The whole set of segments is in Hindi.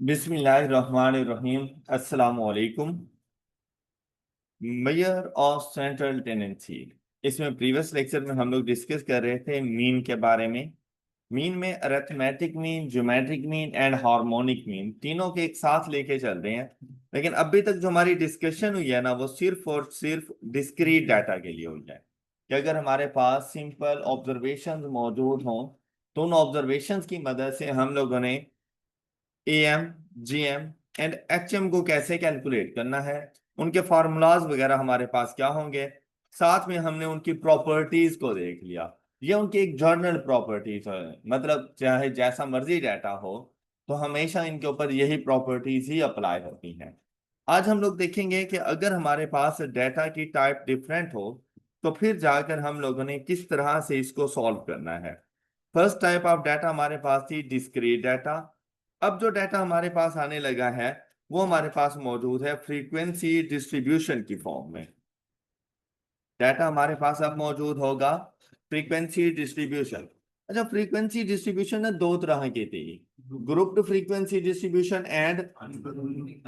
बिस्मिल्लाहिर्रहमानिर्रहीम। अस्सलाम वालेकुम। Measure of central tendency. इसमें प्रीवियस लेक्चर में हम लोग डिस्कस कर रहे थे मीन के बारे में। मीन में arithmetic mean, geometric mean and harmonic mean तीनों के एक साथ लेके चल रहे हैं। लेकिन अभी तक जो हमारी डिस्कशन हुई है ना, वो सिर्फ और सिर्फ डिस्क्रीट डाटा के लिए हुई है कि अगर हमारे पास सिंपल ऑब्जर्वेशंस मौजूद हों तो उन ऑब्जर्वेशंस की मदद से हम लोगों ने एम, जीएम एंड एचएम को कैसे कैलकुलेट करना है, उनके फार्मूलाज वगैरह हमारे पास क्या होंगे। साथ में हमने उनकी प्रॉपर्टीज को देख लिया। ये उनकी एक जर्नल प्रॉपर्टीज है, मतलब चाहे जैसा मर्जी डाटा हो तो हमेशा इनके ऊपर यही प्रॉपर्टीज ही अप्लाई होती हैं। आज हम लोग देखेंगे कि अगर हमारे पास डाटा की टाइप डिफरेंट हो तो फिर जाकर हम लोगों ने किस तरह से इसको सॉल्व करना है। फर्स्ट टाइप ऑफ डाटा हमारे पास थी डिस्क्रीट डाटा। अब जो डाटा हमारे पास आने लगा है वो हमारे पास मौजूद है फ्रीक्वेंसी डिस्ट्रीब्यूशन की फॉर्म में। डाटा हमारे पास अब मौजूद होगा फ्रीक्वेंसी डिस्ट्रीब्यूशन। अच्छा, फ्रीक्वेंसी डिस्ट्रीब्यूशन ना दो तरह की थी, grouped frequency distribution and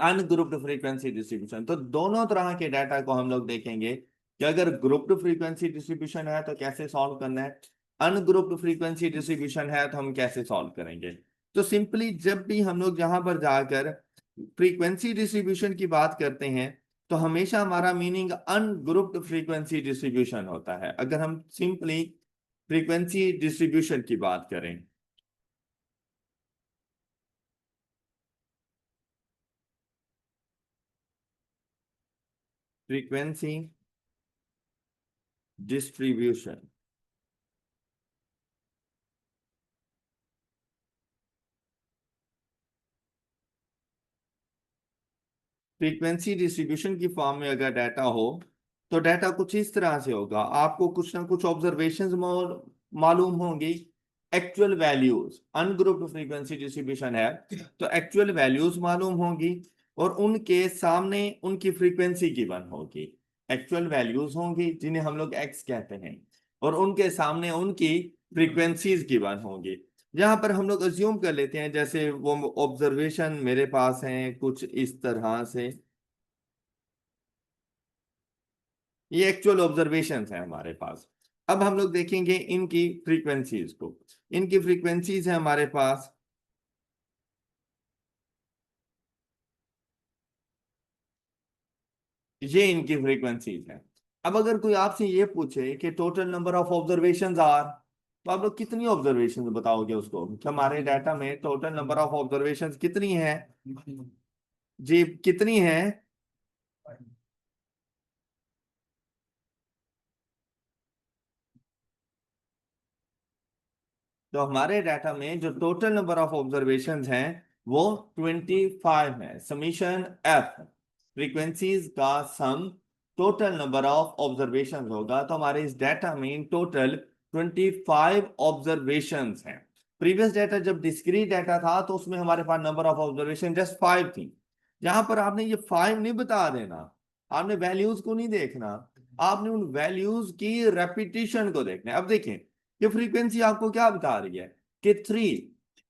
ungrouped frequency distribution. तो दोनों तरह के डाटा को हम लोग देखेंगे कि अगर ग्रुप्ड फ्रीक्वेंसी डिस्ट्रीब्यूशन है तो कैसे सॉल्व करना है, अनग्रुप्ड फ्रीक्वेंसी डिस्ट्रीब्यूशन है तो हम कैसे सॉल्व करेंगे। तो सिंपली जब भी हम लोग जहां पर जाकर फ्रीक्वेंसी डिस्ट्रीब्यूशन की बात करते हैं तो हमेशा हमारा मीनिंग अनग्रुप्ड फ्रीक्वेंसी डिस्ट्रीब्यूशन होता है। अगर हम सिंपली फ्रीक्वेंसी डिस्ट्रीब्यूशन की बात करें, फ्रीक्वेंसी डिस्ट्रीब्यूशन, फ्रीक्वेंसी डिस्ट्रीब्यूशन की फॉर्म में अगर डाटा हो तो डाटा कुछ इस तरह से होगा। आपको कुछ ना कुछ ऑब्जर्वेशंस मालूम होंगी, actual values. Ungrouped frequency distribution है तो एक्चुअल वैल्यूज मालूम होंगी और उनके सामने उनकी फ्रीक्वेंसी गिवन होगी। एक्चुअल वैल्यूज होंगी जिन्हें हम लोग एक्स कहते हैं और उनके सामने उनकी फ्रीक्वेंसीज गिवन होंगी। यहाँ पर हम लोग अज्यूम कर लेते हैं जैसे वो ऑब्जर्वेशन मेरे पास हैं कुछ इस तरह से, ये एक्चुअल ऑब्जर्वेशंस हैं हमारे पास। अब हम लोग देखेंगे इनकी फ्रीक्वेंसीज को। इनकी फ्रीक्वेंसीज है हमारे पास, ये इनकी फ्रीक्वेंसीज हैं। अब अगर कोई आपसे ये पूछे कि total number of observations are, तो आप लोग कितनी ऑब्जर्वेशंस बताओगे उसको कि हमारे डाटा में टोटल नंबर ऑफ ऑब्जर्वेशंस कितनी है। जी कितनी है। तो हमारे डाटा में जो टोटल नंबर ऑफ ऑब्जर्वेशंस हैं वो 25 है। समीशन एफ, फ्रीक्वेंसीज का sum total number of observations होगा। तो हमारे इस डाटा में टोटल 25 ऑब्जर्वेशंस हैं। प्रीवियस डाटा जब डिस्क्रीट डाटा था तो उसमें हमारे पास नंबर ऑफ ऑब्जर्वेशन जस्ट 5 थी। यहां पर आपने ये 5 नहीं बता देना, आपने वैल्यूज को नहीं देखना, आपने उन वैल्यूज की रेपिटेशन को देखना है। अब देखें ये फ्रीक्वेंसी आपको क्या बता रही है कि 3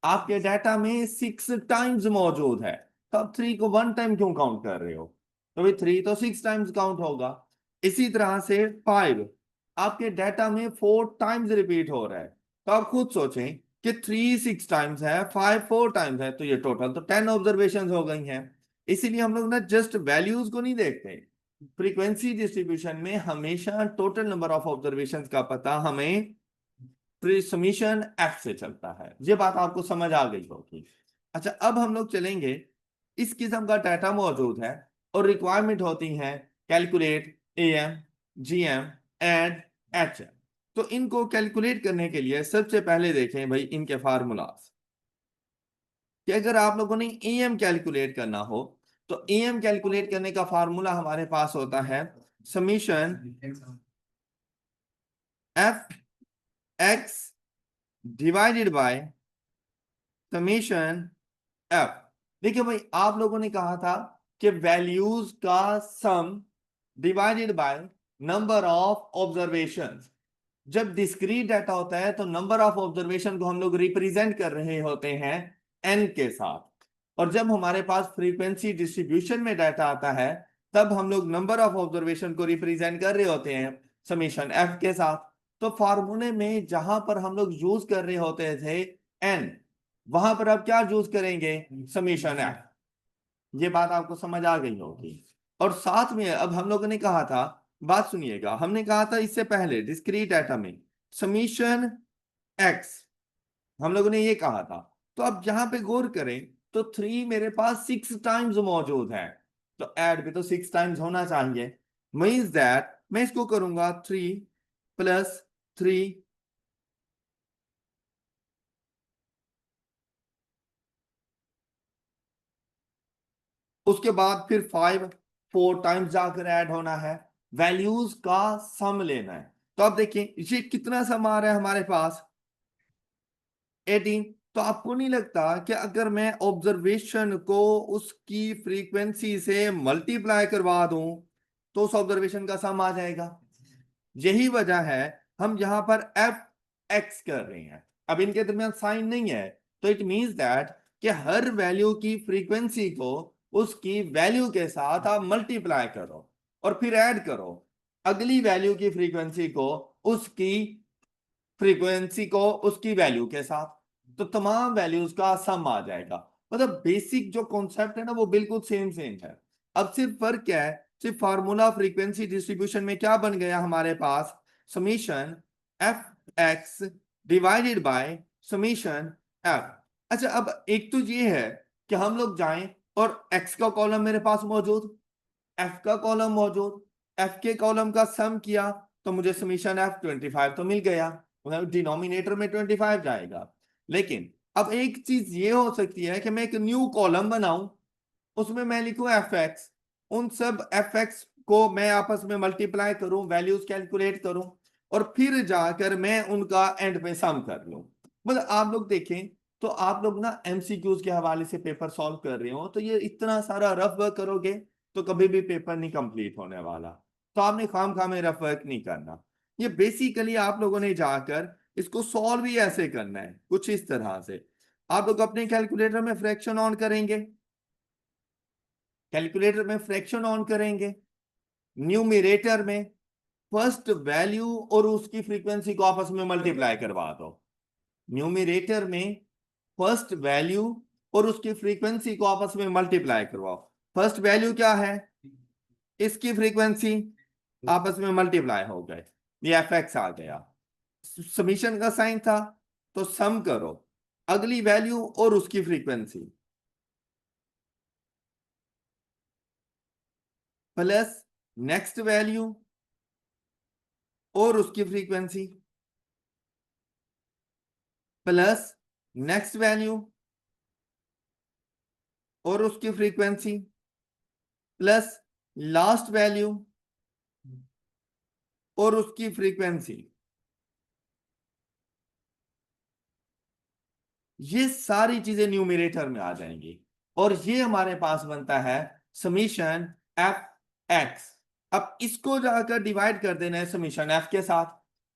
आपके डाटा में 6 टाइम्स मौजूद है। तो आप 3 को 1 टाइम क्यों काउंट कर रहे हो, तो भाई 3 तो 6 टाइम्स काउंट होगा। इसी तरह से 5 आपके डाटा में 4 टाइम्स रिपीट हो रहा है। तो आप खुद सोचें कि 3 6 टाइम्स है, 5 4 टाइम्स है, तो ये टोटल तो 10 ऑब्जर्वेशन हो गई हैं। इसीलिए हम लोग ना जस्ट वैल्यूज को नहीं देखते, फ्रीक्वेंसी डिस्ट्रीब्यूशन में हमेशा टोटल नंबर ऑफ ऑब्जर्वेशंस का पता हमें समीशन एफ से चलता है। ये बात आपको समझ आ गई होगी। अच्छा, अब हम लोग चलेंगे, इस किस्म का डाटा मौजूद है और रिक्वायरमेंट होती है calculate M, GM and HM. तो इनको कैलकुलेट करने के लिए सबसे पहले देखें भाई इनके फार्मूलाज, कि अगर आप लोगों ने एम कैलकुलेट करना हो तो एम कैलकुलेट करने का फार्मूला हमारे पास होता है summation F X divided by summation F. देखिए भाई, आप लोगों ने कहा था कि वैल्यूज का सम divided by number of observations. जब डिस्क्रीट डाटा होता है तो नंबर ऑफ ऑब्जर्वेशन को हम लोग रिप्रेजेंट कर रहे होते हैं एन के साथ, और जब हमारे पास फ्रीक्वेंसी डिस्ट्रीब्यूशन में डाटा आता है तब हम लोग नंबर ऑफ ऑब्जर्वेशन को रिप्रेजेंट कर रहे होते हैं समीशन एफ के साथ। तो फार्मूले में जहां पर हम लोग यूज कर रहे होते थे एन, वहां पर अब क्या यूज करेंगे, समीशन एफ। ये बात आपको समझ आ गई होगी। और साथ में अब हम लोगों ने कहा था, बात सुनिएगा, हमने कहा था इससे पहले डिस्क्रीट एटम में समीशन एक्स, हम लोगों ने ये कहा था। तो अब यहां पे गौर करें तो 3 मेरे पास 6 टाइम्स मौजूद है, तो ऐड भी तो 6 टाइम्स होना चाहिए। मीन्स दैट मैं इसको करूंगा 3 प्लस 3, उसके बाद फिर 5 4 टाइम्स जाकर ऐड होना है, वैल्यूज का सम लेना है। तो अब देखिए ये कितना सम आ रहा है हमारे पास, 18। तो आपको नहीं लगता कि अगर मैं ऑब्जर्वेशन को उसकी फ्रीक्वेंसी से मल्टीप्लाई करवा दूं तो उस ऑब्जर्वेशन का सम आ जाएगा? यही वजह है हम यहां पर एफ एक्स कर रहे हैं। अब इनके दरमियान साइन नहीं है, तो इट मींस दैट कि हर वैल्यू की फ्रीक्वेंसी को उसकी वैल्यू के साथ आप मल्टीप्लाई करो और फिर ऐड करो अगली वैल्यू की फ्रीक्वेंसी को उसकी फ्रीक्वेंसी को उसकी वैल्यू के साथ, तो तमाम वैल्यूज का सम आ जाएगा। मतलब बेसिक जो कॉन्सेप्ट है ना वो बिल्कुल सेम सेम है। अब सिर्फ फर्क क्या है, सिर्फ फार्मूला फ्रीक्वेंसी डिस्ट्रीब्यूशन में क्या बन गया हमारे पास, summation F X divided by summation F. अच्छा अब एक तो ये है कि हम लोग जाएं और एक्स का कॉलम मेरे पास मौजूद, एफ का कॉलम मौजूद, एफ के कॉलम का सम किया तो मुझे समीशन एफ 25 तो मिल गया, डिनोमिनेटर में 25 जाएगा। लेकिन अब एक चीज ये हो सकती है कि मैं एक न्यू कॉलम बनाऊं, उसमें मैं लिखूं एफ एक्स, उन सब एफ एक्स को मैं आपस में मल्टीप्लाई करूं, वैल्यूज कैलकुलेट करूं और फिर जाकर मैं उनका एंड में सम कर लूं। मतलब आप लोग देखें तो आप लोग ना एमसीक्यूज के हवाले से पेपर सॉल्व कर रहे हो तो ये इतना सारा रफ वर्क करोगे तो कभी भी पेपर नहीं कंप्लीट होने वाला। तो आपने खाम खा में रफ वर्क नहीं करना। ये बेसिकली आप लोगों ने जाकर इसको सॉल्व ही ऐसे करना है कुछ इस तरह से। आप लोग अपने कैलकुलेटर में फ्रैक्शन ऑन करेंगे, कैलकुलेटर में फ्रैक्शन ऑन करेंगे, न्यूमरेटर में फर्स्ट वैल्यू और उसकी फ्रीक्वेंसी को आपस में मल्टीप्लाई करवा दो। न्यूमरेटर में फर्स्ट वैल्यू और उसकी फ्रीक्वेंसी को आपस में मल्टीप्लाई करवाओ। फर्स्ट वैल्यू क्या है, इसकी फ्रीक्वेंसी, आपस में मल्टीप्लाई हो गए, ये एफ एक्स आ गया। समीशन का साइन था तो सम करो अगली वैल्यू और उसकी फ्रीक्वेंसी प्लस नेक्स्ट वैल्यू और उसकी फ्रीक्वेंसी प्लस नेक्स्ट वैल्यू और उसकी फ्रीक्वेंसी प्लस लास्ट वैल्यू और उसकी फ्रीक्वेंसी। ये सारी चीजें न्यूमरेटर में आ जाएंगी और ये हमारे पास बनता है समीशन एफ एक्स। अब इसको जाकर डिवाइड कर देना है समीशन एफ के साथ,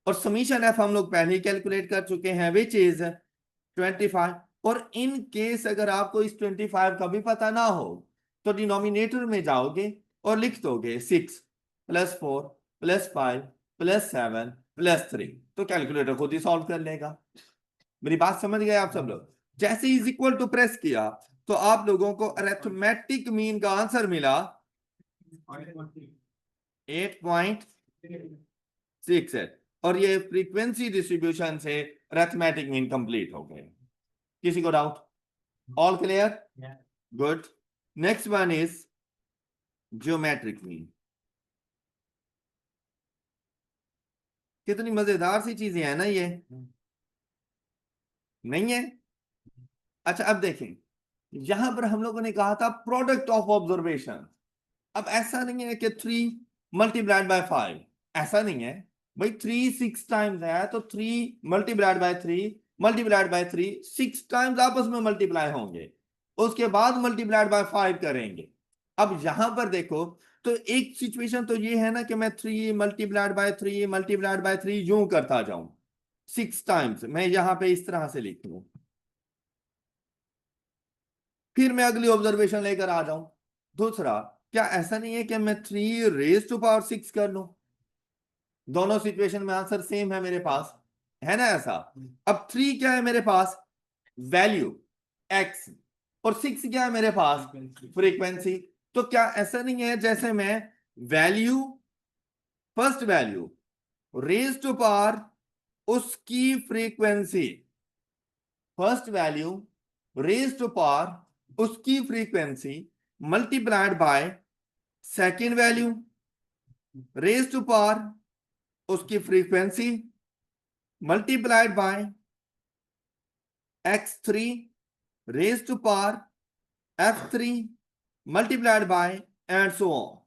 और समीशन एफ हम लोग पहले ही कैलकुलेट कर चुके हैं विच इज 25। और इन केस अगर आपको इस 25 का भी पता ना हो तो डिनोमिनेटर में जाओगे और लिख दोगे 6 प्लस 4 प्लस 5 प्लस 7 प्लस 3, तो कैलकुलेटर खुद ही सॉल्व कर लेगा। मेरी बात समझ गए आप सब लोग? जैसे इज इक्वल टू प्रेस किया तो आप लोगों को अरिथमेटिक मीन का आंसर मिला 8.68 और ये फ्रीक्वेंसी डिस्ट्रीब्यूशन से अरिथमेटिक मीन कंप्लीट हो गए। किसी को doubt? All clear? Good. Next one is geometric mean. कितनी मजेदार सी चीजें हैं ना ये, नहीं है? अच्छा अब देखें, यहां पर हम लोगों ने कहा था प्रोडक्ट ऑफ ऑब्जर्वेशन। अब ऐसा नहीं है कि 3 मल्टीप्लाइड बाय 5, ऐसा नहीं है भाई। 3 6 टाइम्स है तो 3 multiplied by 3 multiplied by 3 6 times आपस में मल्टीप्लाई होंगे, उसके बाद मल्टीप्लाइड बाय 5 करेंगे। अब यहां पर देखो तो एक सिचुएशन तो ये है ना कि मैं 3 मल्टीप्लाइड बाय 3 मल्टीप्लाइड बाय 3 यूं करता जाऊं 6 टाइम्स, मैं यहां पे इस तरह से लिख लूं फिर मैं अगली ऑब्जर्वेशन लेकर आ जाऊं। दूसरा, क्या ऐसा नहीं है कि मैं 3 raised to power 6 कर लूं? दोनों सिचुएशन में आंसर सेम है मेरे पास, है ना ऐसा। अब 3 क्या है मेरे पास? वैल्यू x, और 6 क्या है मेरे पास? फ्रीक्वेंसी। तो क्या ऐसा नहीं है जैसे मैं value, first value raise to power उसकी frequency, first value raise to power उसकी frequency multiplied by second value raise to power उसकी frequency multiplied by x3 raise to power f3 multiplied by and so on.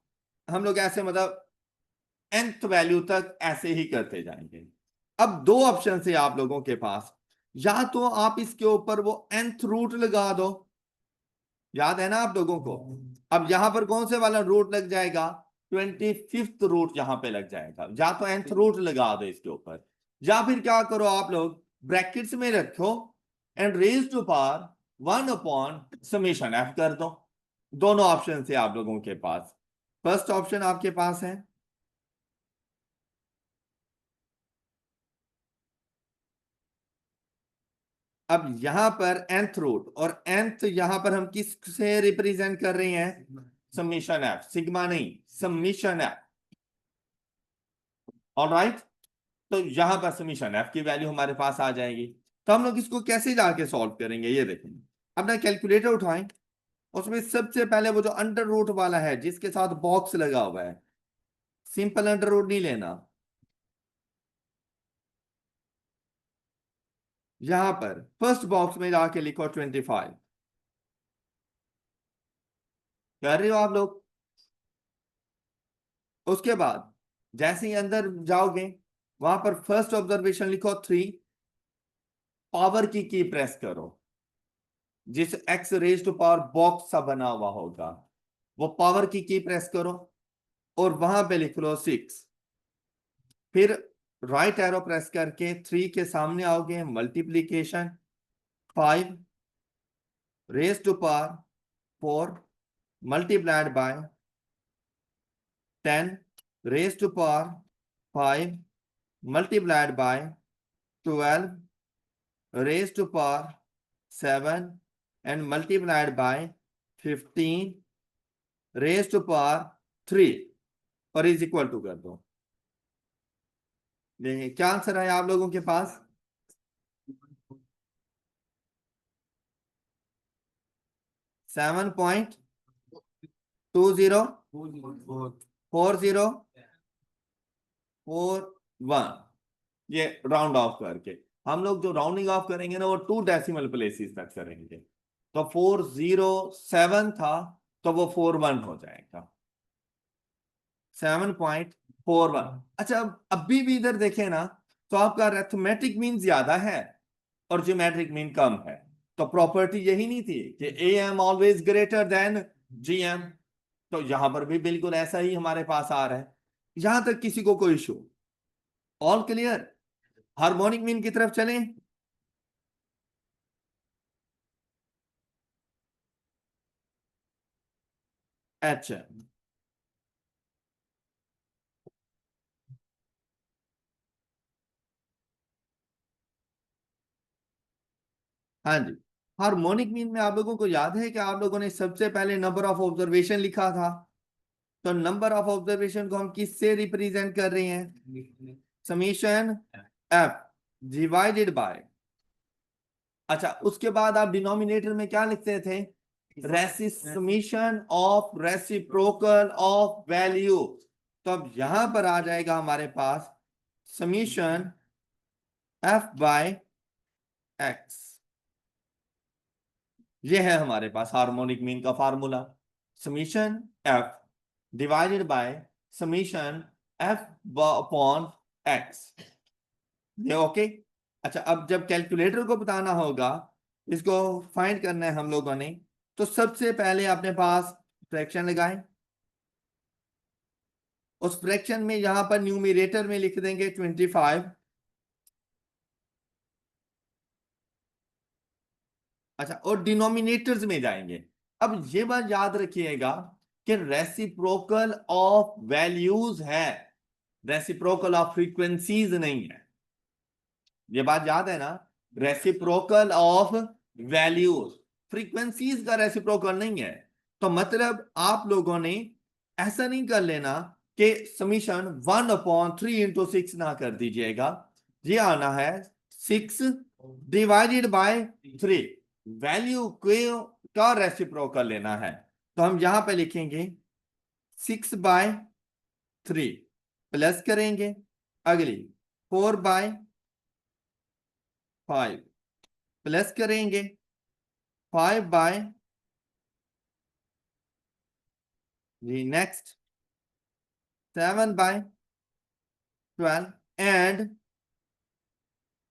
हम लोग ऐसे मतलब nth वैल्यू तक ऐसे ही करते जाएंगे। अब दो ऑप्शन है आप लोगों के पास, या तो आप इसके ऊपर वो nth रूट लगा दो, याद है ना आप लोगों को। अब यहां पर कौन से वाला रूट लग जाएगा? 25th रूट यहां पे लग जाएगा। या तो nth रूट लगा दो इसके ऊपर, या फिर क्या करो आप लोग, ब्रैकेट्स में रखो एंड रेज टू पावर 1/समेशन f कर दो। दोनों ऑप्शन है आप लोगों के पास। फर्स्ट ऑप्शन आपके पास है, अब यहां पर nth रूट, और nth यहां पर हम किस से रिप्रेजेंट कर रहे हैं? समीशन एफ, सिग्मा नहीं, समीशन एफ। ऑलराइट, तो यहां पर समीशन एफ की वैल्यू हमारे पास आ जाएगी। तो हम लोग इसको कैसे जाके सॉल्व करेंगे, ये देखेंगे। अपना कैलकुलेटर उठाएं, उसमें सबसे पहले वो जो अंडर रूट वाला है जिसके साथ बॉक्स लगा हुआ है, सिंपल अंडर रूट नहीं लेना। यहां पर फर्स्ट बॉक्स में जाके लिखो 25। कर रहे हो आप लोग? उसके बाद जैसे ही अंदर जाओगे, वहां पर फर्स्ट ऑब्जर्वेशन लिखो 3, पावर की प्रेस करो, जिस X raise to power box सा बना हुआ होगा वो पावर की प्रेस करो, और वहां पे लिख लो 6। फिर राइट एरो प्रेस करके 3 के सामने आओगे, multiplication 5 raise to power 4 multiplied by 10 raise to power 5 multiplied by 12 raise to power 7 and multiplied by 15 raise to power 3, और इज इक्वल टू कर दो। देखिए क्या आंसर है आप लोगों के पास? 7.204041। ये राउंड ऑफ करके हम लोग जो राउंडिंग ऑफ करेंगे ना वो 2 डेसिमल प्लेसेस तक करेंगे। तो 407 था, तो वो 41 हो जाएगा, 7.41। अच्छा, अब अभी भी इधर देखें ना, तो आपका अरिथमेटिक मीन ज्यादा है और ज्योमेट्रिक मीन कम है। तो प्रॉपर्टी यही नहीं थी कि A M always greater than G M? तो यहां पर भी बिल्कुल ऐसा ही हमारे पास आ रहा है। यहां तक किसी को कोई issue? All clear? Harmonic mean की तरफ चलें। अच्छा, हाँ जी। हार्मोनिक मीन में आप लोगों को याद है कि आप लोगों ने सबसे पहले नंबर ऑफ ऑब्जर्वेशन लिखा था। तो नंबर ऑफ ऑब्जर्वेशन को हम किससे रिप्रेजेंट कर रहे हैं? समीशन एफ डिवाइडेड बाय, अच्छा उसके बाद आप डिनोमिनेटर में क्या लिखते थे? रेसिसमीशन ऑफ रेसिप्रोकल ऑफ वैल्यू। तो अब यहां पर आ जाएगा हमारे पास समीशन एफ बाय एक्स। ये है हमारे पास हार्मोनिक मीन का formula, summation F divided by summation F upon x. ये ओके। अच्छा, अब जब कैलकुलेटर को बताना होगा, इसको फाइंड करना है हम लोगों ने, तो सबसे पहले अपने पास फ्रैक्शन लगाएं। उस फ्रैक्शन में यहां पर न्यूमरेटर में लिख देंगे 25, अच्छा, और डिनोमिनेटर्स में जाएंगे। अब ये बात याद रखिएगा कि रेसिप्रोकल ऑफ वैल्यूज है, रेसिप्रोकल ऑफ फ्रीक्वेंसीज नहीं है। ये बात याद है ना, रेसिप्रोकल ऑफ वैल्यूज, फ्रीक्वेंसीज का रेसिप्रोकल नहीं है। तो मतलब आप लोगों ने ऐसा नहीं कर लेना कि समीशन 1/3 × 6 ना कर दीजिएगा, ये आना है 6 डिवाइडेड बाय 3, वैल्यू का रेसिप्रोकल लेना है। तो हम यहां पे लिखेंगे 6/3 प्लस करेंगे, अगली 4/5 प्लस करेंगे 5/, जी next 7/12 and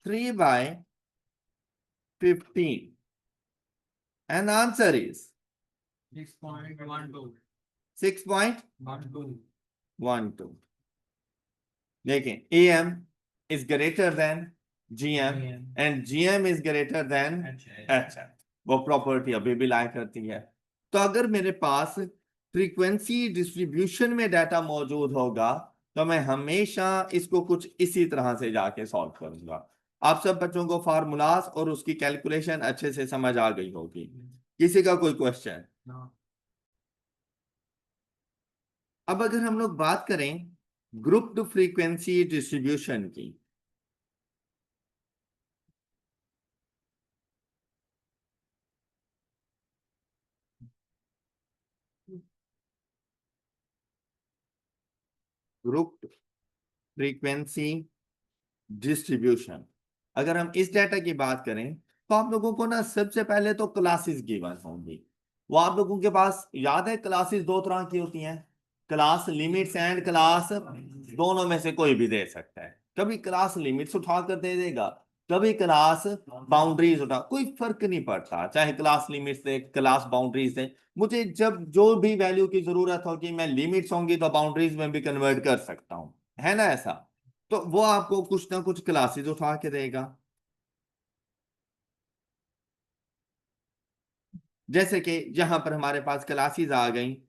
3/15, and answer is 6.12. 6.12। देखें, AM is greater than GM and GM is greater than HM, वो प्रॉपर्टी अभी भी लाई करती है। तो अगर मेरे पास फ्रीक्वेंसी डिस्ट्रीब्यूशन में डाटा मौजूद होगा तो मैं हमेशा इसको कुछ इसी तरह से जाके सॉल्व करूंगा। आप सब बच्चों को फार्मूलाज और उसकी कैलकुलेशन अच्छे से समझ आ गई होगी। किसी का कोई क्वेश्चन? अब अगर हम लोग बात करें ग्रुप्ड फ्रीक्वेंसी डिस्ट्रीब्यूशन की, ग्रुप्ड फ्रीक्वेंसी डिस्ट्रीब्यूशन, अगर हम इस डाटा की बात करें तो आप लोगों को ना सबसे पहले तो क्लासेस गिवन होंगी। वो आप लोगों के पास याद है, क्लासेस दो तरह की होती हैं, क्लास लिमिट्स एंड क्लास, दोनों में से कोई भी दे सकता है। कभी क्लास लिमिट्स उठा कर दे देगा, कभी क्लास बाउंड्रीज उठा, कोई फर्क नहीं पड़ता, चाहे क्लास लिमिट्स दे क्लास बाउंड्रीज दे। मुझे जब जो भी वैल्यू की जरूरत होगी मैं लिमिट्स होंगी तो बाउंड्रीज में भी कन्वर्ट कर सकता हूं, है ना ऐसा। तो वो आपको कुछ ना कुछ क्लासेस उठा के देगा। जैसे कि यहां पर हमारे पास क्लासेस आ गई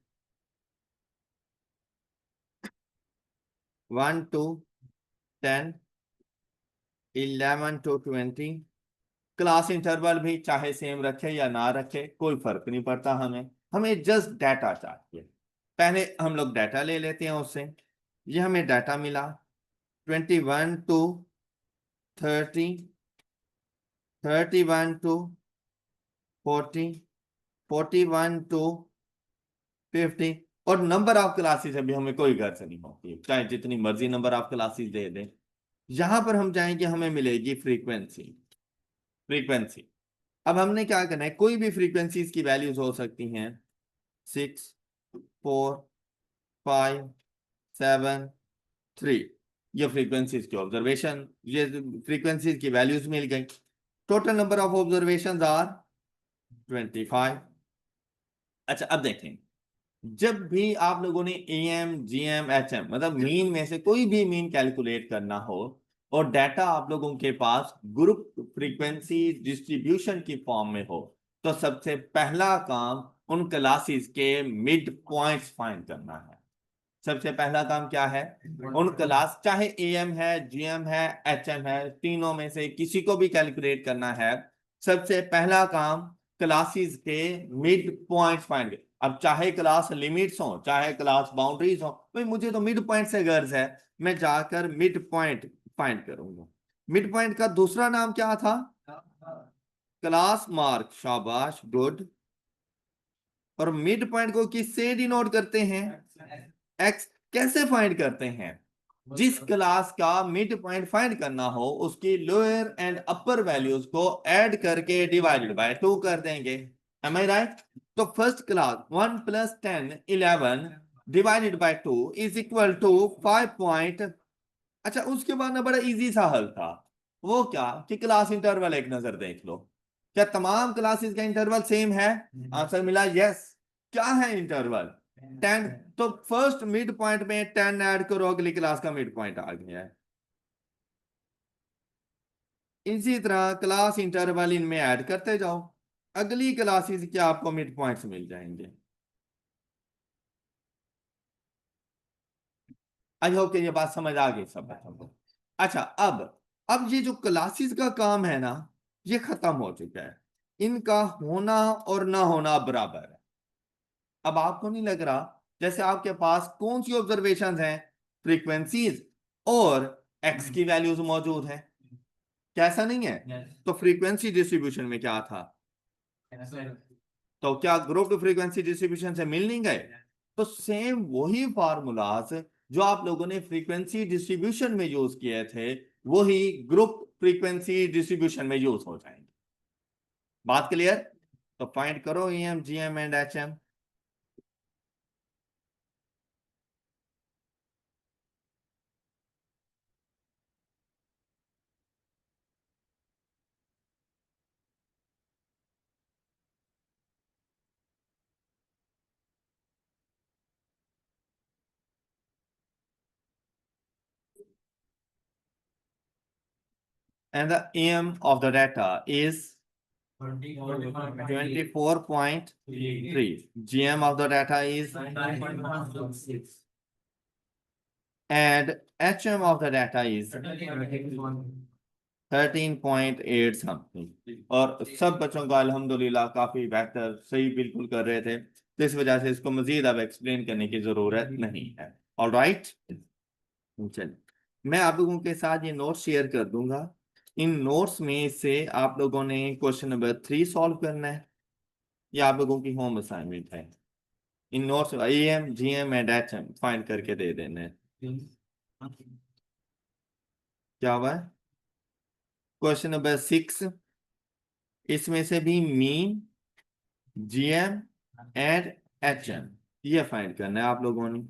1 to 10, 11 to 20। क्लास इंटरवल भी चाहे सेम रखे या ना रखे कोई फर्क नहीं पड़ता, हमें हमें जस्ट डाटा चाहिए। पहले हम लोग डाटा ले लेते हैं उससे। ये हमें डाटा मिला 21 to 30, 31 to 40, 41 to 50। और नंबर ऑफ क्लासेस अभी हमें कोई गर्ज नहीं होती, चाहे जितनी मर्जी नंबर ऑफ क्लासेस दे दें। यहां पर हम जाएंगे, हमें मिलेगी फ्रीक्वेंसी। फ्रीक्वेंसी, अब हमने क्या करना है, कोई भी फ्रीक्वेंसीज की वैल्यूज हो सकती हैं, 6, 4, 5, 7, 3। ये फ्रीक्वेंसीज की ऑब्जर्वेशन, ये फ्रीक्वेंसीज की वैल्यूज मिल गई। Total number of observation are 25। अच्छा, अब देखें, जब भी आप लोगों ने AM GM HM मतलब मीन में से कोई भी मीन कैलकुलेट करना हो और डाटा आप लोगों के पास ग्रुप फ्रीक्वेंसी डिस्ट्रीब्यूशन की फॉर्म में हो, तो सबसे पहला काम उन क्लासेस के मिड पॉइंट्स फाइंड करना है। सबसे पहला काम क्या है, उन क्लास, चाहे AM है GM है HM है, तीनों में से किसी को भी कैलकुलेट करना है। सबसे पहला काम क्लासेस के मिड पॉइंट्स फाइंड। अब चाहे क्लास लिमिट्स हो चाहे क्लास बाउंड्रीज हो, भाई मुझे तो मिड पॉइंट से गर्ज है, मैं जाकर मिड पॉइंट फाइंड करूंगा। मिड पॉइंट का दूसरा नाम क्या था? क्लास मार्क, शाबाश, गुड। और मिड पॉइंट को किससे डिनोट करते हैं? एक्स। कैसे फाइंड करते हैं? जिस क्लास का मिड पॉइंट फाइंड करना हो उसकी लोअर एंड अपर वैल्यूज को ऐड करके डिवाइडेड बाय 2 कर देंगे। Am I right? तो first class 1 + 10 11 divided by 2 is equal to 5 point. अच्छा, उसके बाद ना बड़ा इजी सा हल था। वो क्या कि क्लास इंटरवल एक नजर देख लो, क्या तमाम क्लासेस का इंटरवल सेम है? आंसर मिला यस। क्या है इंटरवल? 10। तो फर्स्ट मिड पॉइंट में 10 ऐड करो, अगली क्लास का मिड पॉइंट आ गया है। इसी तरह क्लास इंटरवल इनमें ऐड करते जाओ। अगली क्लासेस के आपको मिड पॉइंट्स मिल जाएंगे। आई होप कि ये बात समझ आ गई सब बच्चों को। अच्छा, अब ये जो क्लासेस का काम है ना, ये खत्म हो चुका है। इनका होना और ना होना बराबर है। अब आपको नहीं लग रहा जैसे आपके पास कौन सी ऑब्जर्वेशंस हैं, फ्रीक्वेंसीज और एक्स की वैल्यूज मौजूद है, कैसा नहीं है? तो फ्रीक्वेंसी डिस्ट्रीब्यूशन में क्या था? तो क्या ग्रुप फ्रीक्वेंसी डिस्ट्रीब्यूशन से मिल नहीं गए? तो सेम वही फार्मूलाज जो आप लोगों ने फ्रीक्वेंसी डिस्ट्रीब्यूशन में यूज किए थे, वही ग्रुप फ्रीक्वेंसी डिस्ट्रीब्यूशन में यूज हो जाएंगे। बात क्लियर? तो फाइंड करो EM, GM and HM। And the EM of the data is 24.3. GM of the data is, and HM of the data is 13.8 something. और सब बच्चों का अल्हम्दुलिल्लाह काफी बेहतर सही बिल्कुल कर रहे थे, तो इस वजह से इसको मजीद अब एक्सप्लेन करने की जरूरत नहीं है। ऑल राइट, चलिए मैं आप लोगों के साथ ये नोट्स शेयर कर दूंगा। इन नोट्स में से आप लोगों ने क्वेश्चन नंबर 3 सॉल्व करना है, ये आप लोगों की होम असाइनमेंट है। इन notes EM, GM and HM find करके दे देना है। क्या हुआ है? क्वेश्चन नंबर 6, इसमें से भी मीन, GM एंड HM ये फाइंड करना है आप लोगों ने।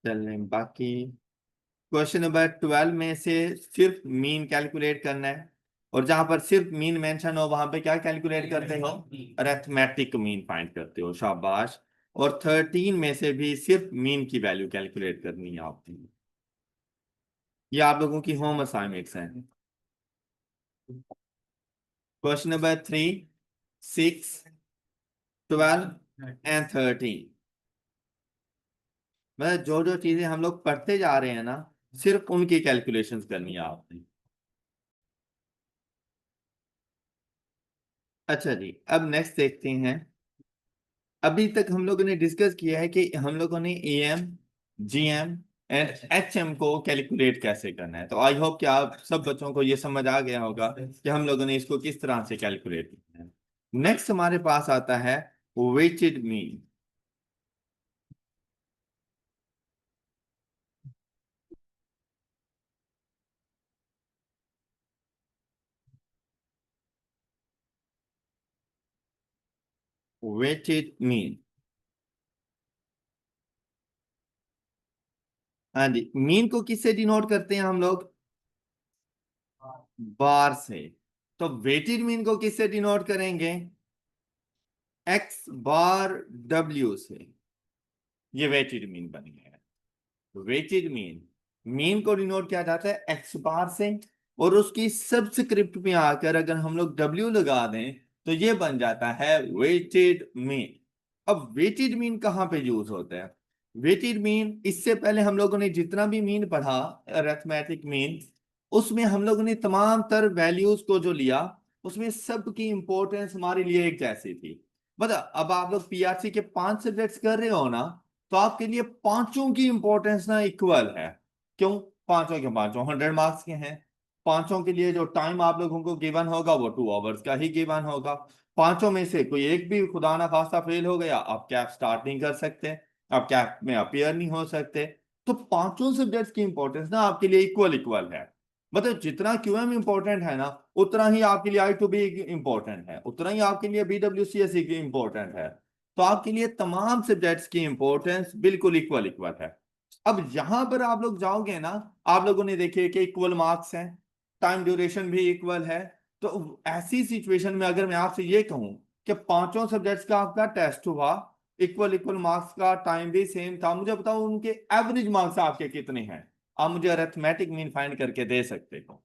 चलें बाकी क्वेश्चन नंबर 12 में से सिर्फ मीन कैलकुलेट करना है, और जहां पर सिर्फ मीन मेंशन हो वहां पे क्या कैलकुलेट करते हो? अरिथमेटिक मीन फाइंड करते हो, शाबाश। और 13 में से भी सिर्फ मीन की वैल्यू कैलकुलेट करनी है आपको। ये आप लोगों की होम असाइनमेंट्स हैं। क्वेश्चन नंबर 3, 6, 12 एंड 13, मतलब जो जो चीजें हम लोग पढ़ते जा रहे हैं ना, सिर्फ उनकी कैलकुलेशंस करनी है आपने। अच्छा जी, अब नेक्स्ट देखते हैं। अभी तक हम लोगों ने डिस्कस किया है कि हम लोगों ने EM, GM एंड HM को कैलकुलेट कैसे करना है। तो आई होप कि आप सब बच्चों को ये समझ आ गया होगा कि हम लोगों ने इसको किस तरह से कैलकुलेट करना है। नेक्स्ट हमारे पास आता है वेटेड मीन। वेटेड मीन, हाँ जी, मीन को किससे डिनोट करते हैं हम लोग? बार से। तो वेटेड मीन को किससे डिनोट करेंगे? X⁻W से। ये वेटेड मीन बन गया। वेटेड मीन, मीन को डिनोट किया जाता है X⁻ से, और उसकी सबस्क्रिप्ट में आकर अगर हम लोग W लगा दें तो ये बन जाता है वेटेड मीन। अब वेटेड मीन कहाँ पे यूज होता है? वेटेड मीन, इससे पहले हम लोगों ने जितना भी मीन पढ़ा अरिथमेटिक मीन, उसमें हम लोगों ने तमाम तर वैल्यूज को जो लिया, उसमें सबकी इंपॉर्टेंस हमारे लिए एक जैसी थी। मतलब अब आप लोग PRC के 5 सब्जेक्ट्स कर रहे हो ना, तो आपके लिए पांचों की इंपॉर्टेंस ना इक्वल है। क्यों? पांचों के पांचों 100 मार्क्स के हैं। पांचों के लिए जो टाइम आप लोगों को गिवन होगा वो 2 आवर्स का ही गिवन होगा। पांचों में से कोई एक भी खुदा ना खास्ता फेल हो गया, आप कैप स्टार्ट नहीं कर सकते, आप कैप में अपियर नहीं हो सकते। तो पांचों सब्जेक्ट्स की इंपॉर्टेंस ना आपके लिए इक्वल इक्वल है। मतलब जितना QM इंपॉर्टेंट है ना, उतना ही आपके लिए I2B इंपॉर्टेंट है, उतना ही आपके लिए BWCSE इंपॉर्टेंट है। तो आपके लिए तमाम सब्जेक्ट्स की इंपॉर्टेंस बिल्कुल इक्वल इक्वल है। अब यहां पर आप लोग जाओगे ना, आप लोगों ने देखे कि इक्वल मार्क्स हैं, टाइम ड्यूरेशन भी इक्वल है। तो ऐसी सिचुएशन में अगर मैं आपसे ये कहूं कि पांचों सब्जेक्ट्स का आपका टेस्ट हुआ इक्वल इक्वल मार्क्स का, टाइम भी सेम था, मुझे बताओ उनके एवरेज मार्क्स आपके कितने हैं। आप मुझे अरिथमेटिक मीन फाइंड करके दे सकते हो।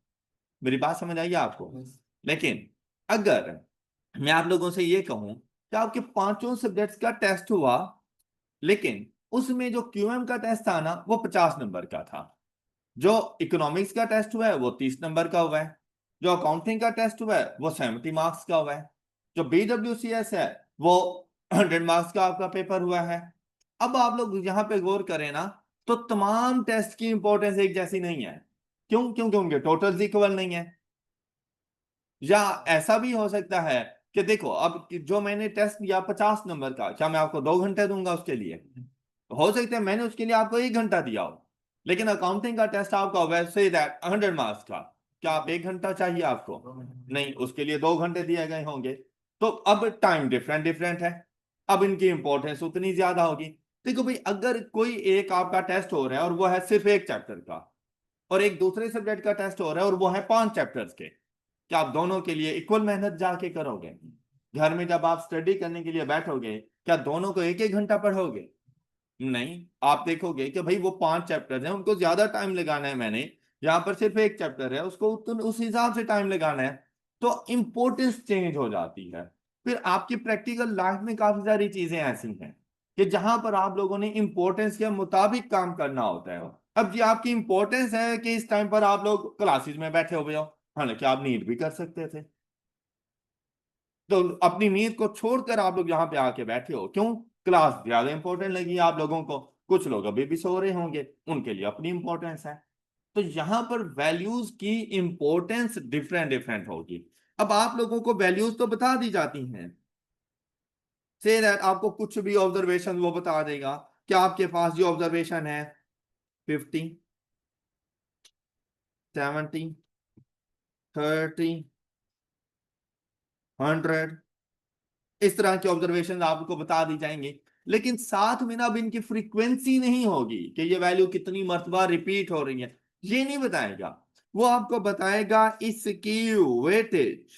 मेरी बात समझ आई आपको। लेकिन अगर मैं आप लोगों से ये कहूं कि आपके पांचों सब्जेक्ट्स का टेस्ट हुआ, लेकिन उसमें जो क्यूएम का टेस्ट था ना वो 50 नंबर का था, जो इकोनॉमिक्स का टेस्ट हुआ है वो 30 नंबर का हुआ है, जो अकाउंटिंग का टेस्ट हुआ है वो 70 मार्क्स का हुआ है, जो BWCS है वो 100 मार्क्स का आपका पेपर हुआ है। अब आप लोग यहाँ पे गौर करें ना, तो तमाम टेस्ट की इंपॉर्टेंस एक जैसी नहीं है। क्यों? क्योंकि उनके टोटल्स इक्वल नहीं है। या ऐसा भी हो सकता है कि देखो, अब जो मैंने टेस्ट दिया 50 नंबर का, क्या मैं आपको 2 घंटे दूंगा उसके लिए? हो सकता है मैंने उसके लिए आपको 1 घंटा दिया हो, लेकिन अकाउंटिंग का टेस्ट आपका वैसे दैट 100 मार्क्स का, क्या आप 1 घंटा चाहिए आपको? नहीं, उसके लिए 2 घंटे दिए गए होंगे। तो अब टाइम डिफरेंट डिफरेंट है, अब इनकी इंपॉर्टेंस उतनी ज्यादा होगी। देखो भाई, अगर कोई एक आपका टेस्ट हो रहा है और वो है सिर्फ एक चैप्टर का, और एक दूसरे सब्जेक्ट का टेस्ट हो रहा है और वो है 5 चैप्टर्स के, क्या आप दोनों के लिए इक्वल मेहनत जाके करोगे? घर में जब आप स्टडी करने के लिए बैठोगे, क्या दोनों को एक एक घंटा पढ़ोगे? नहीं, आप देखोगे कि भाई वो 5 चैप्टर्स हैं, उनको ज्यादा टाइम लगाना है, मैंने यहाँ पर सिर्फ एक चैप्टर है, उसको उस हिसाब से टाइम लगाना है। तो इंपॉर्टेंस चेंज हो जाती है। फिर आपकी प्रैक्टिकल लाइफ में काफी सारी चीजें ऐसी हैं कि जहां पर आप लोगों ने इंपॉर्टेंस के मुताबिक काम करना होता है। अब जी आपकी इंपॉर्टेंस है कि इस टाइम पर आप लोग क्लासेस में बैठे हुए हो, हालांकि आप नीट भी कर सकते थे, तो अपनी नींद को छोड़कर आप लोग यहाँ पे आके बैठे हो, क्यों? क्लास ज्यादा इंपॉर्टेंट लगी आप लोगों को। कुछ लोग अभी भी सो रहे होंगे, उनके लिए अपनी इंपॉर्टेंस है। तो यहाँ पर वैल्यूज की इंपॉर्टेंस डिफरेंट डिफरेंट होगी। अब आप लोगों को वैल्यूज तो बता दी जाती हैं, से दैट आपको कुछ भी ऑब्जर्वेशन वो बता देगा कि आपके पास जो ऑब्जर्वेशन है 50, 70, 30, 100, इस तरह के ऑब्जर्वेशन आपको बता दी जाएंगे। लेकिन साथ में ना अब इनकी फ्रीक्वेंसी नहीं होगी कि ये वैल्यू कितनी मर्तबा रिपीट हो रही है, ये नहीं बताएगा। वो आपको बताएगा इसकी वेटेज।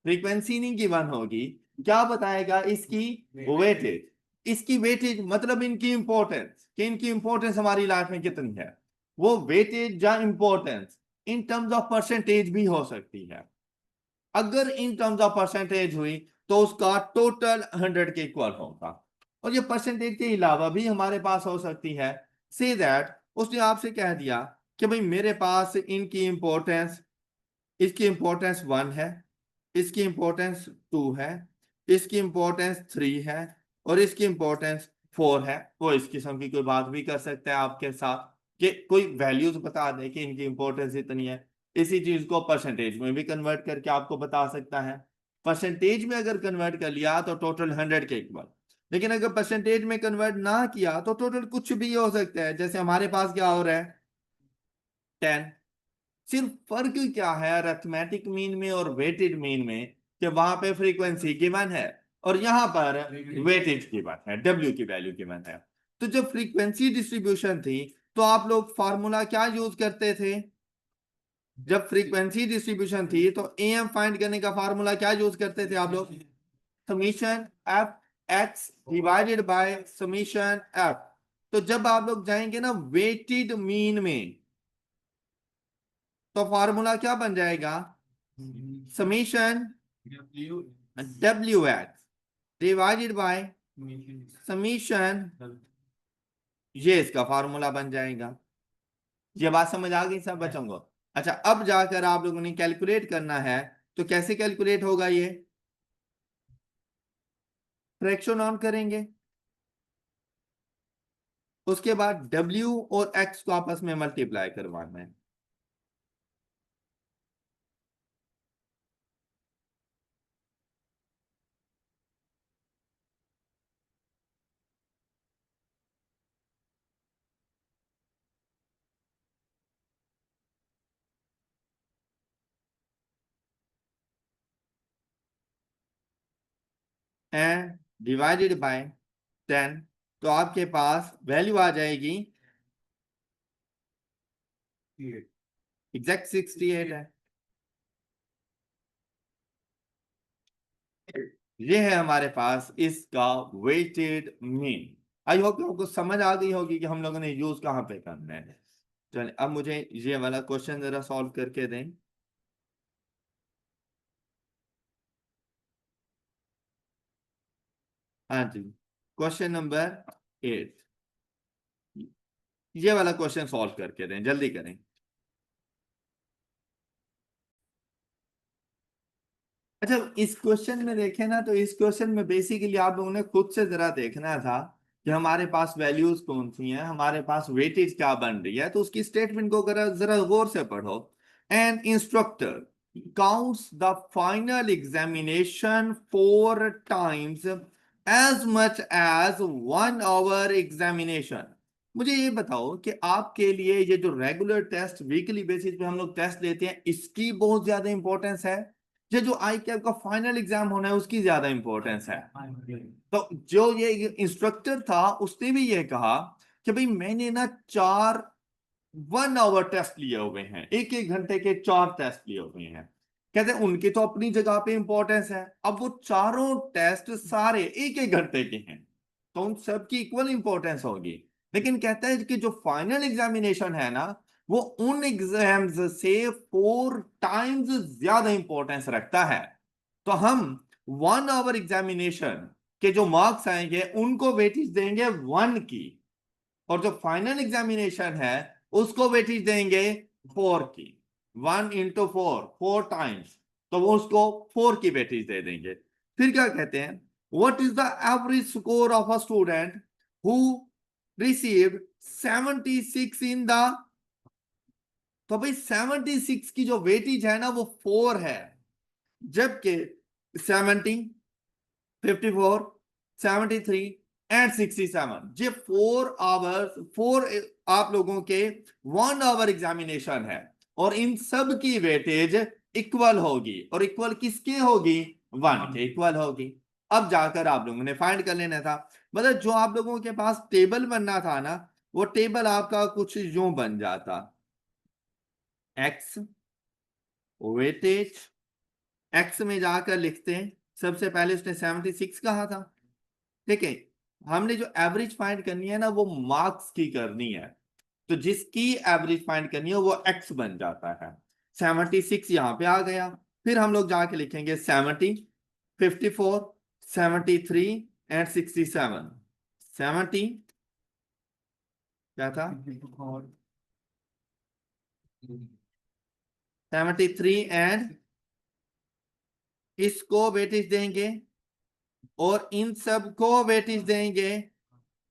फ्रीक्वेंसी नहीं गिवन होगी, क्या बताएगा? इसकी वेटेज। इसकी वेटेज मतलब इनकी इंपॉर्टेंस, कि इनकी इंपॉर्टेंस हमारी लाइफ में कितनी है। वो वेटेज या importance in terms of percentage भी हो सकती है। अगर इन टर्म्स ऑफ परसेंटेज हुई तो उसका टोटल 100 के इक्वल होगा। और ये परसेंटेज के अलावा भी हमारे पास हो सकती है। से दैट उसने आपसे कह दिया कि भाई मेरे पास इनकी इंपॉर्टेंस, इसकी इंपॉर्टेंस 1 है, इसकी इंपॉर्टेंस 2 है, इसकी इंपॉर्टेंस 3 है, और इसकी इंपॉर्टेंस 4 है। वो इस किस्म की कोई बात भी कर सकता है आपके साथ, कि कोई वैल्यूज बता दे कि इनकी इंपॉर्टेंस इतनी है। इसी चीज को परसेंटेज में भी कन्वर्ट करके आपको बता सकता है। परसेंटेज में अगर कन्वर्ट कर लिया तो टोटल 100 के इक्वल, लेकिन अगर परसेंटेज में कन्वर्ट ना किया तो टोटल कुछ भी हो सकता है। जैसे हमारे पास क्या हो रहा है, 10। सिर्फ फर्क क्या है अरिथमेटिक मीन में और वेटेड मीन में, कि वहां पे फ्रीक्वेंसी गिवन है और यहां पर वेटेज गिवन है, डब्ल्यू की वैल्यू गिवन है। तो जब फ्रीक्वेंसी डिस्ट्रीब्यूशन थी तो आप लोग फार्मूला क्या यूज करते थे? जब फ्रीक्वेंसी डिस्ट्रीब्यूशन थी तो एम फाइंड करने का फार्मूला क्या यूज करते थे आप लोग? Summation F X divided by summation F. तो जब आप लोग जाएंगे ना वेटेड मीन में, तो फार्मूला क्या बन जाएगा? Summation W x divided by summation, ये इसका फार्मूला बन जाएगा। ये बात समझ आ गई सब बच्चों को? अच्छा, अब जाकर आप लोगों ने कैलकुलेट करना है, तो कैसे कैलकुलेट होगा ये? फ्रैक्शन ऑन करेंगे, उसके बाद W और X को आपस में मल्टीप्लाई करवाना है। एंड डिवाइडेड बाय 10, तो आपके पास वैल्यू आ जाएगी एग्जैक्ट 68 है। ये है हमारे पास इसका वेटेड मीन। आई होप आपको समझ आ गई होगी कि हम लोगों ने यूज कहाँ पे करना है। चलिए अब मुझे ये वाला क्वेश्चन जरा सॉल्व करके दें। हाँ जी, क्वेश्चन नंबर 8, ये वाला क्वेश्चन सॉल्व करके दें, जल्दी करें। अच्छा, इस क्वेश्चन में देखें ना, तो इस क्वेश्चन में बेसिकली आप लोगों ने खुद से जरा देखना था कि हमारे पास वैल्यूज कौन सी हैं, हमारे पास वेटेज क्या बन रही है। तो उसकी स्टेटमेंट को जरा जरा गौर से पढ़ो। An instructor counts the final examination 4 times as much as 1 hour examination. मुझे ये बताओ कि आपके लिए ये जो रेगुलर टेस्ट वीकली बेसिस पे हम लोग टेस्ट लेते हैं, इसकी बहुत ज्यादा इंपॉर्टेंस है, ये जो आई कैप का फाइनल एग्जाम होना है उसकी ज्यादा इंपॉर्टेंस है। तो जो ये इंस्ट्रक्टर था उसने भी ये कहा कि भाई मैंने ना 4 1 hour टेस्ट लिए हुए हैं, 1 1 घंटे के 4 टेस्ट लिए हुए हैं। कहते हैं उनकी तो अपनी जगह पे इंपॉर्टेंस है, अब वो चारों टेस्ट सारे 1 1 घंटे के हैं, तो उन सब की इक्वल इंपॉर्टेंस होगी। लेकिन कहता है कि जो फाइनल एग्जामिनेशन है ना, वो उन एग्जाम्स से 4 times ज्यादा इंपॉर्टेंस रखता है। तो हम 1 hour एग्जामिनेशन के जो मार्क्स आएंगे उनको वेटेज देंगे 1 की, और जो फाइनल एग्जामिनेशन है उसको वेटेज देंगे 4 की। 1 into 4 4 times, तो वो उसको 4 की वेटेज दे देंगे। फिर क्या कहते हैं, what is the average score of a student who received 76 in the. तो भाई 76 की जो वेटेज है ना वो 4 है, जबकि 70 54 73 एंड 67 ये 4 आवर्स 4 आप लोगों के 1 hour एग्जामिनेशन है, और इन सब की वेटेज इक्वल होगी, और इक्वल किसके होगी, 1 के इक्वल होगी। अब जाकर आप लोगों ने फाइंड कर लेना था। मतलब जो आप लोगों के पास टेबल बनना था ना, वो टेबल आपका कुछ यूं बन जाता, एक्स वेटेज, एक्स में जाकर लिखते हैं, सबसे पहले उसने 76 कहा था, ठीक है। हमने जो एवरेज फाइंड करनी है ना वो मार्क्स की करनी है, तो जिसकी एवरेज फाइंड करनी है वो एक्स बन जाता है। 76 यहां पे आ गया, फिर हम लोग जाके लिखेंगे 70 54 73 एंड 67। 70 क्या था, 73 एंड इसको वेटेज देंगे और इन सब को वेटेज देंगे,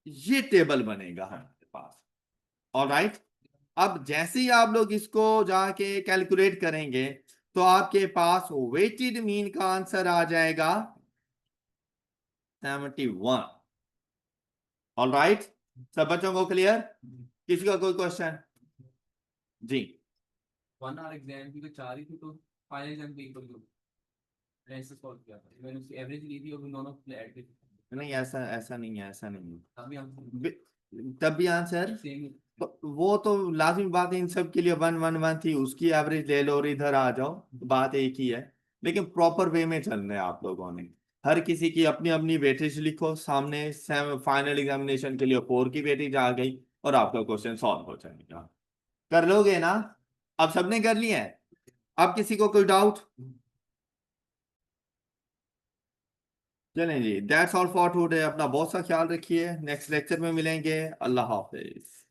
ये टेबल बनेगा हमारे पास। ऑलराइट, अब जैसे ही आप लोग इसको जाके कैलकुलेट करेंगे तो आपके पास वेटेड मीन का आंसर आ जाएगा 71। ऑलराइट, सब बच्चों को क्लियर, किसी का कोई क्वेश्चन जी। 1 hour एग्जाम की तो 4 ही थी, तो फाइनल एग्जाम की इक्वल मैंने ऐसे सॉल्व किया था, मैंने उसकी एवरेज ली थी और दोनों ऐड की। नहीं, ऐसा ऐसा नहीं है, ऐसा नहीं है। तभी हम तब भी आंसर, सेम। वो तो लाजिमी बात है, इन सब के लिए 1 1 1 थी, उसकी एवरेज ले लो और इधर आ जाओ, बात एक ही है। लेकिन प्रॉपर वे में चलना है आप लोगों ने, हर किसी की अपनी अपनी वेटेज लिखो सामने। फाइनल एग्जामिनेशन के लिए 4 की वेटेज आ गई और आपका क्वेश्चन सॉल्व हो जाएगा। कर लोगे ना, अब सबने कर लिया है, अब किसी को कोई डाउट। चलें जी, दैट्स ऑल फॉर टुडे। अपना बहुत सा ख्याल रखिए, नेक्स्ट लेक्चर में मिलेंगे। अल्लाह हाफिज।